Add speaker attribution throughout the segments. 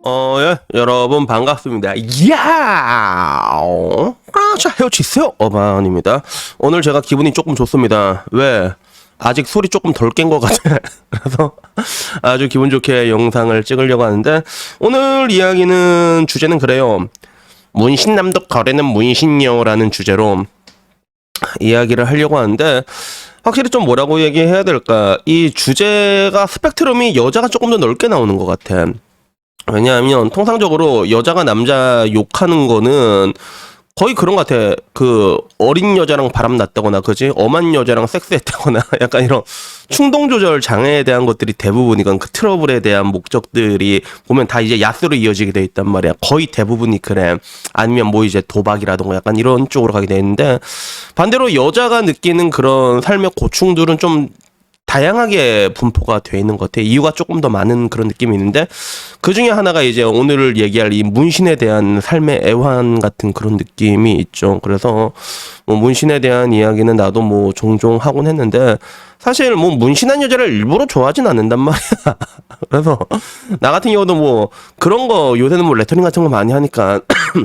Speaker 1: 예, 여러분 반갑습니다. 이야! 자, 헤어치세요. 어반입니다. 오늘 제가 기분이 조금 좋습니다. 왜? 아직 소리 조금 덜 깬 것 같아. 그래서 아주 기분 좋게 영상을 찍으려고 하는데, 오늘 이야기는, 주제는 그래요. 문신남도 거래는 문신녀라는 주제로 이야기를 하려고 하는데, 확실히 좀 뭐라고 얘기해야 될까? 이 주제가 스펙트럼이 여자가 조금 더 넓게 나오는 것 같아. 왜냐하면 통상적으로 여자가 남자 욕하는 거는 거의 그런 것 같아. 그 어린 여자랑 바람 났다거나, 그지? 엄한 여자랑 섹스했다거나, 약간 이런 충동 조절 장애에 대한 것들이 대부분이건 그 트러블에 대한 목적들이 보면 다 이제 야스로 이어지게 돼 있단 말이야. 거의 대부분이 그래. 아니면 뭐 이제 도박이라던가 약간 이런 쪽으로 가게 돼 있는데, 반대로 여자가 느끼는 그런 삶의 고충들은 좀 다양하게 분포가 돼 있는 것 같아. 이유가 조금 더 많은 그런 느낌이 있는데, 그 중에 하나가 이제 오늘 얘기할 이 문신에 대한 삶의 애환 같은 그런 느낌이 있죠. 그래서 뭐 문신에 대한 이야기는 나도 뭐 종종 하곤 했는데, 사실 뭐 문신한 여자를 일부러 좋아하진 않는단 말이야. 그래서 나 같은 경우도 뭐 그런 거 요새는 뭐 레터링 같은 거 많이 하니까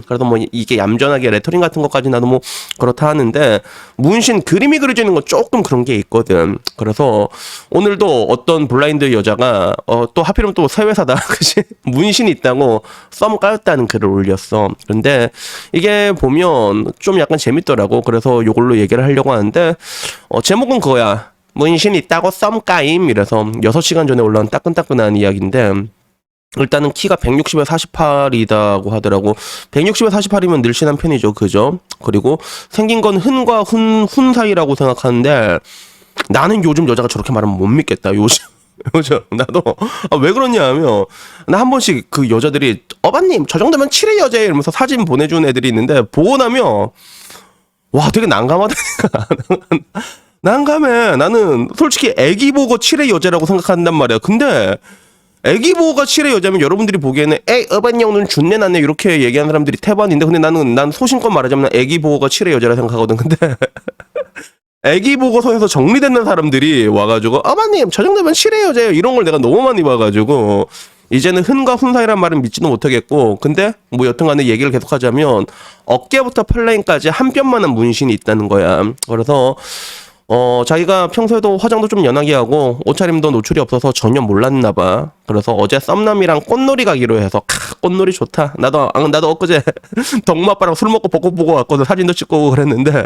Speaker 1: 그래도 뭐 이게 얌전하게 레터링 같은 것까지 나도 뭐 그렇다 하는데, 문신 그림이 그려지는 건 조금 그런 게 있거든. 그래서 오늘도 어떤 블라인드 여자가 또 하필이면 또 새 회사다. 그치? 문신이 있다고 썸 까였다는 글을 올렸어. 그런데 이게 보면 좀 약간 재밌더라고. 그래서 요걸로 얘기를 하려고 하는데, 제목은 그거야. 문신 있다고 썸 까임. 이래서 6시간 전에 올라온 따끈따끈한 이야기인데, 일단은 키가 160에 48이다고 하더라고. 160에 48이면 늘씬한 편이죠. 그죠? 그리고 생긴 건 흔과 훈 사이라고 생각하는데, 나는 요즘 여자가 저렇게 말하면 못 믿겠다. 요즘 나도 왜 그러냐 하면, 나 한 번씩 그 여자들이 어반님 저 정도면 7의 여자예요 이러면서 사진 보내준 애들이 있는데, 보고 나면 와 되게 난감하다니까. 난감해. 나는 솔직히 애기 보고 7의 여자라고 생각한단 말이야. 근데 애기 보고가 7의 여자면 여러분들이 보기에는 에이 어반 형은 준내 났네 이렇게 얘기하는 사람들이 태반인데, 근데 난 소신껏 말하자면 애기 보고가 7의 여자라 생각하거든. 근데 애기 보고서에서 정리되는 사람들이 와가지고 어머님 저 정도면 7의 여자예요 이런 걸 내가 너무 많이 봐가지고, 이제는 흔과 훈 사이란 말은 믿지도 못하겠고. 근데 뭐 여튼간에 얘기를 계속하자면, 어깨부터 팔레인까지 한 뼘만한 문신이 있다는 거야. 그래서 자기가 평소에도 화장도 좀 연하게 하고 옷차림도 노출이 없어서 전혀 몰랐나 봐. 그래서 어제 썸남이랑 꽃놀이 가기로 해서, 꽃놀이 좋다. 나도 엊그제 덕마빠랑 술 먹고 벚꽃 보고 왔거든. 사진도 찍고 오고 그랬는데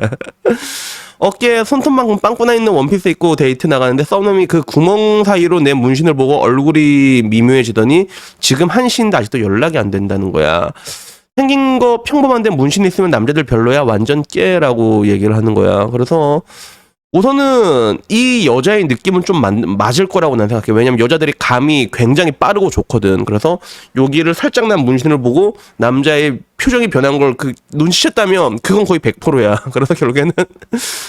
Speaker 1: 어깨에 손톱만큼 빵꾸나 있는 원피스 입고 데이트 나가는데, 썸남이 그 구멍 사이로 내 문신을 보고 얼굴이 미묘해지더니 지금 한시인데 아직도 연락이 안 된다는 거야. 생긴 거 평범한데 문신 있으면 남자들 별로야 완전 깨라고 얘기를 하는 거야. 그래서 우선은 이 여자의 느낌은 좀 맞을 거라고 난 생각해. 왜냐면 여자들이 감이 굉장히 빠르고 좋거든. 그래서 여기를 살짝 난 문신을 보고 남자의 표정이 변한 걸 눈치챘다면 그건 거의 100%야. 그래서 결국에는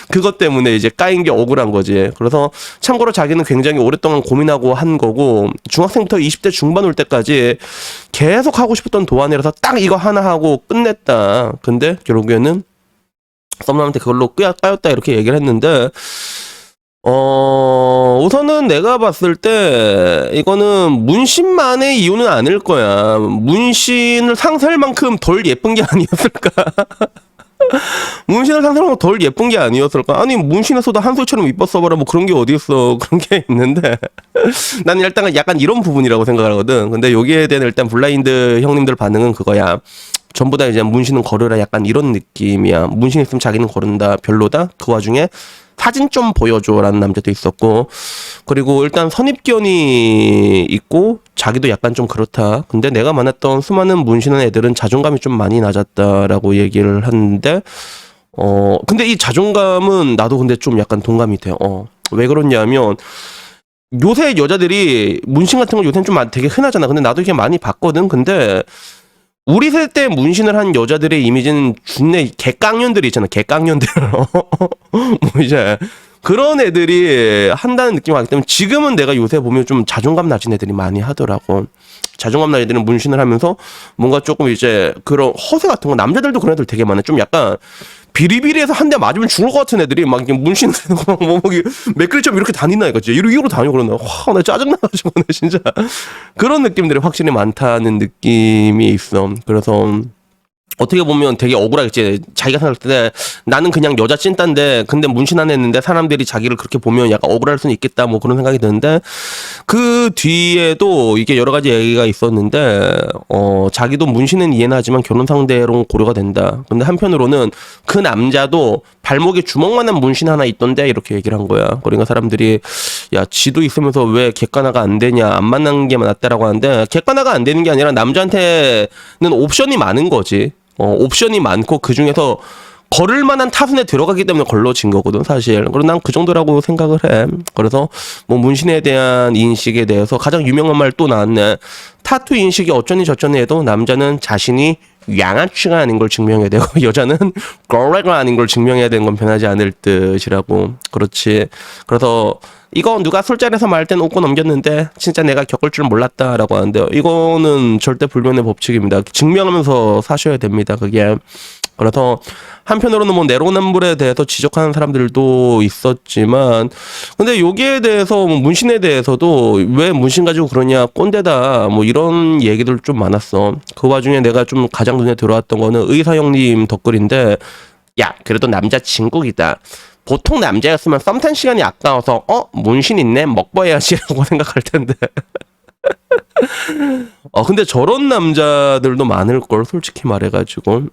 Speaker 1: 그것 때문에 이제 까인 게 억울한 거지. 그래서 참고로 자기는 굉장히 오랫동안 고민하고 한 거고, 중학생부터 20대 중반 올 때까지 계속 하고 싶었던 도안이라서 딱 이거 하나 하고 끝냈다. 근데 결국에는 썸남한테 그걸로 까였다 이렇게 얘기를 했는데, 우선은 내가 봤을 때 이거는 문신만의 이유는 아닐 거야. 문신을 상쇄할 만큼 덜 예쁜 게 아니었을까. 문신을 상쇄하면 덜 예쁜 게 아니었을까. 아니 문신에서도 한솔처럼 이뻤어봐라 뭐 그런 게 어디 있어. 그런 게 있는데 나는 일단 약간 이런 부분이라고 생각하거든. 근데 여기에 대한 일단 블라인드 형님들 반응은 그거야. 전부 다 이제 문신은 거르라 약간 이런 느낌이야. 문신 있으면 자기는 거른다, 별로다. 그 와중에 사진 좀 보여줘라는 남자도 있었고, 그리고 일단 선입견이 있고 자기도 약간 좀 그렇다. 근데 내가 만났던 수많은 문신한 애들은 자존감이 좀 많이 낮았다라고 얘기를 하는데, 근데 이 자존감은 나도 근데 좀 약간 동감이 돼. 왜 그러냐면, 요새 여자들이 문신 같은 거 요새는 좀 되게 흔하잖아. 근데 나도 이게 많이 봤거든. 근데 우리 세대 때 문신을 한 여자들의 이미지는 준내 개깡년들이 있잖아. 개깡년들. 뭐 이제 그런 애들이 한다는 느낌이 왔기 때문에, 지금은 내가 요새 보면 좀 자존감 낮은 애들이 많이 하더라고. 자존감 낮은 애들은 문신을 하면서 뭔가 조금 이제 그런 허세 같은 거, 남자들도 그런 애들 되게 많아. 좀 약간 비리비리해서 한 대 맞으면 죽을 것 같은 애들이 막 이렇게 문신 뭐 맥그리처럼 이렇게 다닌다 이거지. 이러고 다니고 그러나 나 짜증나가지고 진짜 그런 느낌들이 확실히 많다는 느낌이 있어. 그래서 어떻게 보면 되게 억울하겠지. 자기가 생각할 때 나는 그냥 여자 찐따인데 근데 문신 안 했는데 사람들이 자기를 그렇게 보면 약간 억울할 수는 있겠다 뭐 그런 생각이 드는데 그 뒤에도 이게 여러 가지 얘기가 있었는데 자기도 문신은 이해는 하지만 결혼 상대로 고려가 된다. 근데 한편으로는 그 남자도 발목에 주먹만한 문신 하나 있던데 이렇게 얘기를 한 거야. 그러니까 사람들이 야 지도 있으면서 왜 객관화가 안 되냐 안 만나는 게 낫다라고 하는데 객관화가 안 되는 게 아니라 남자한테는 옵션이 많은 거지. 옵션이 많고 그 중에서 걸을 만한 타순에 들어가기 때문에 걸러진 거거든 사실. 그리고 난 그 정도라고 생각을 해. 그래서 뭐 문신에 대한 인식에 대해서 가장 유명한 말 또 나왔네. 타투 인식이 어쩌니 저쩌니 해도 남자는 자신이 양아치가 아닌 걸 증명해야 되고 여자는 거래가 아닌 걸 증명해야 되는 건 변하지 않을 듯이라고. 그렇지. 그래서 이거 누가 술자리에서 말할 땐 웃고 넘겼는데 진짜 내가 겪을 줄 몰랐다라고 하는데요. 이거는 절대 불변의 법칙입니다. 증명하면서 사셔야 됩니다. 그게. 그래서 한편으로는 뭐 내로남불에 대해서 지적하는 사람들도 있었지만 근데 여기에 대해서 뭐 문신에 대해서도 왜 문신 가지고 그러냐 꼰대다 뭐 이런 얘기들 좀 많았어. 그 와중에 내가 좀 가장 눈에 들어왔던 거는 의사 형님 덧글인데 야 그래도 남자친구이다. 보통 남자였으면 썸 탄 시간이 아까워서 문신 있네 먹봐야지라고 생각할 텐데 근데 저런 남자들도 많을 걸 솔직히 말해가지고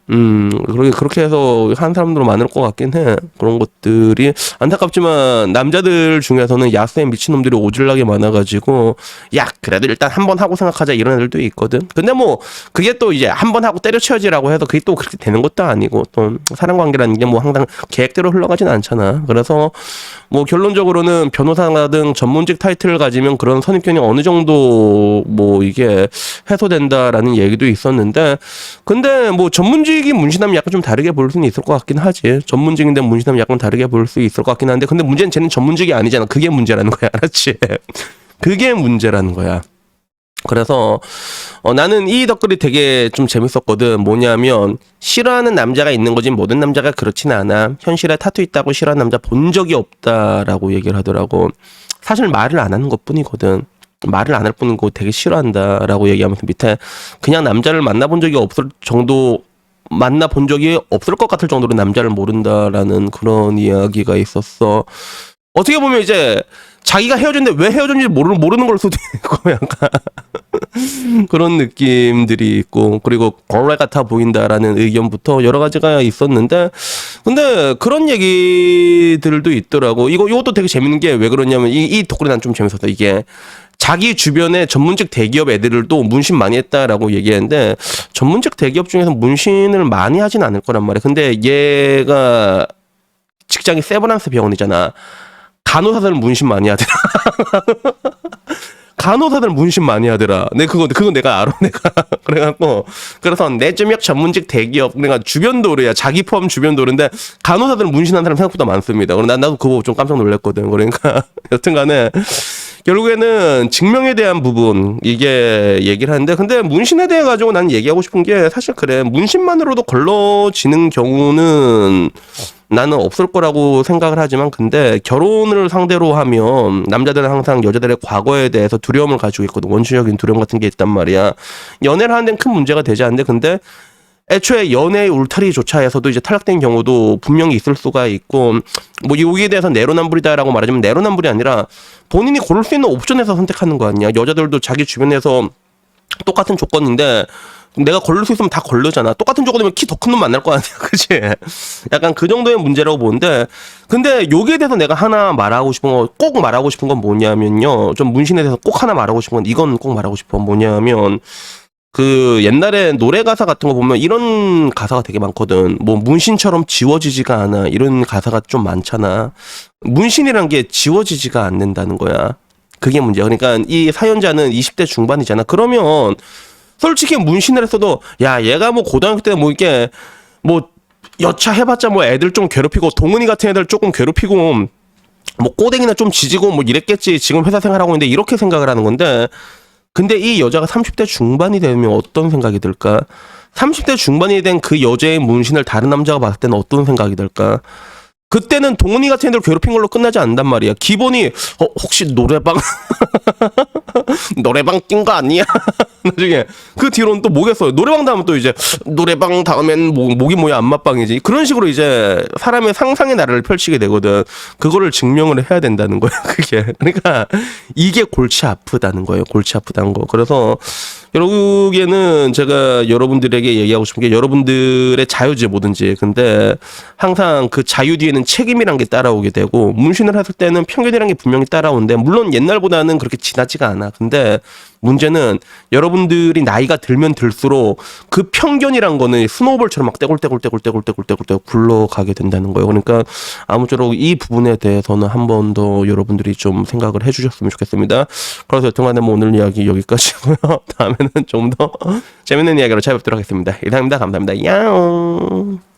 Speaker 1: 그렇게 해서 한 사람들도 많을 것 같긴 해. 그런 것들이 안타깝지만 남자들 중에서는 야수에 미친놈들이 오질나게 많아가지고 야 그래도 일단 한 번 하고 생각하자 이런 애들도 있거든. 근데 뭐 그게 또 이제 한 번 하고 때려치워지라고 해서 그게 또 그렇게 되는 것도 아니고 또 사랑관계라는 게 뭐 항상 계획대로 흘러가진 않잖아. 그래서 뭐 결론적으로는 변호사나 등 전문직 타이틀을 가지면 그런 선입견이 어느 정도 뭐 이게 해소된다라는 얘기도 있었는데 근데 뭐 전문직이 문신하면 약간 좀 다르게 볼 수는 있을 것 같긴 하지. 전문직인데 문신하면 약간 다르게 볼 수 있을 것 같긴 한데 근데 문제는 쟤는 전문직이 아니잖아. 그게 문제라는 거야. 알았지? 그게 문제라는 거야. 그래서 나는 이 덧글이 되게 좀 재밌었거든. 뭐냐면 싫어하는 남자가 있는 거지 모든 남자가 그렇진 않아. 현실에 타투 있다고 싫어하는 남자 본 적이 없다라고 얘기를 하더라고. 사실 말을 안 하는 것뿐이거든. 말을 안 할 뿐이고 되게 싫어한다라고 얘기하면서 밑에 그냥 남자를 만나본 적이 없을 정도 만나본 적이 없을 것 같을 정도로 남자를 모른다라는 그런 이야기가 있었어. 어떻게 보면 이제 자기가 헤어졌는데 왜 헤어졌는지 모르는 걸 수도 있고 약간 그런 느낌들이 있고 그리고 거래 같아 보인다라는 의견부터 여러 가지가 있었는데 근데 그런 얘기들도 있더라고. 이것도 되게 재밌는 게 왜 그러냐면 이 덕분에 난 좀 재밌었다. 이게 자기 주변에 전문직 대기업 애들도 문신 많이 했다라고 얘기했는데 전문직 대기업 중에서 문신을 많이 하진 않을 거란 말이야. 근데 얘가 직장이 세브란스 병원이잖아. 간호사들 문신 많이 하더라. 간호사들 문신 많이 하더라. 그거 내가 알아. 내가 그래갖고 그래서 내점역 전문직 대기업 내가 주변도루야. 자기 포함 주변도루인데 간호사들 문신한 사람 생각보다 많습니다. 나도 그거 좀 깜짝 놀랐거든. 그러니까 여튼간에 결국에는 증명에 대한 부분 이게 얘기를 하는데 근데 문신에 대해 가지고 난 얘기하고 싶은 게 사실 그래. 문신만으로도 걸러지는 경우는 나는 없을 거라고 생각을 하지만 근데 결혼을 상대로 하면 남자들은 항상 여자들의 과거에 대해서 두려움을 가지고 있거든. 원초적인 두려움 같은 게 있단 말이야. 연애를 하는 데는 큰 문제가 되지 않는데 근데 애초에 연애의 울타리조차 해서도 이제 탈락된 경우도 분명히 있을 수가 있고 뭐 여기에 대해서 내로남불이다라고 말하자면 내로남불이 아니라 본인이 고를 수 있는 옵션에서 선택하는 거 아니야. 여자들도 자기 주변에서 똑같은 조건인데 내가 걸릴 수 있으면 다 걸르잖아. 똑같은 조건이면 키 더 큰 놈 만날 거 아니야. 그치? 약간 그 정도의 문제라고 보는데 근데 여기에 대해서 내가 하나 말하고 싶은 거 꼭 말하고 싶은 건 뭐냐면요. 좀 문신에 대해서 꼭 하나 말하고 싶은 건 이건 꼭 말하고 싶어. 뭐냐면 그 옛날에 노래 가사 같은 거 보면 이런 가사가 되게 많거든. 뭐 문신처럼 지워지지가 않아. 이런 가사가 좀 많잖아. 문신이란 게 지워지지가 않는다는 거야. 그게 문제야. 그러니까 이 사연자는 20대 중반이잖아. 그러면 솔직히 문신을 했어도 야 얘가 뭐 고등학교 때 뭐 이렇게 뭐 여차 해봤자 뭐 애들 좀 괴롭히고 동은이 같은 애들 조금 괴롭히고 뭐 꼬댕이나 좀 지지고 뭐 이랬겠지. 지금 회사 생활하고 있는데 이렇게 생각을 하는 건데 근데 이 여자가 30대 중반이 되면 어떤 생각이 들까? 30대 중반이 된 그 여자의 문신을 다른 남자가 봤을 때는 어떤 생각이 들까? 그때는 동훈이 같은 애들 괴롭힌 걸로 끝나지 않는단 말이야. 기본이 혹시 노래방 노래방 낀 거 아니야? 나중에 그 뒤로는 또 뭐겠어요? 노래방 다음은 또 이제 노래방 다음엔 목이 뭐야 안마방이지. 그런 식으로 이제 사람의 상상의 나래를 펼치게 되거든. 그거를 증명을 해야 된다는 거야. 그게 그러니까 이게 골치 아프다는 거예요. 골치 아프다는 거. 그래서 결국에는 제가 여러분들에게 얘기하고 싶은 게 여러분들의 자유지 뭐든지. 근데 항상 그 자유 뒤에는 책임이란 게 따라오게 되고 문신을 했을 때는 편견이란 게 분명히 따라오는데 물론 옛날보다는 그렇게 지나지가 않아. 근데 문제는 여러분들이 나이가 들면 들수록 그 편견이란 거는 스노우볼처럼 막 떼굴떼굴 굴러가게 된다는 거예요. 그러니까 아무쪼록 이 부분에 대해서는 한 번 더 여러분들이 좀 생각을 해주셨으면 좋겠습니다. 그래서 여튼간에 뭐 오늘 이야기 여기까지고요. 다음에는 좀 더 재밌는 이야기로 찾아뵙도록 하겠습니다. 이상입니다. 감사합니다. 야옹.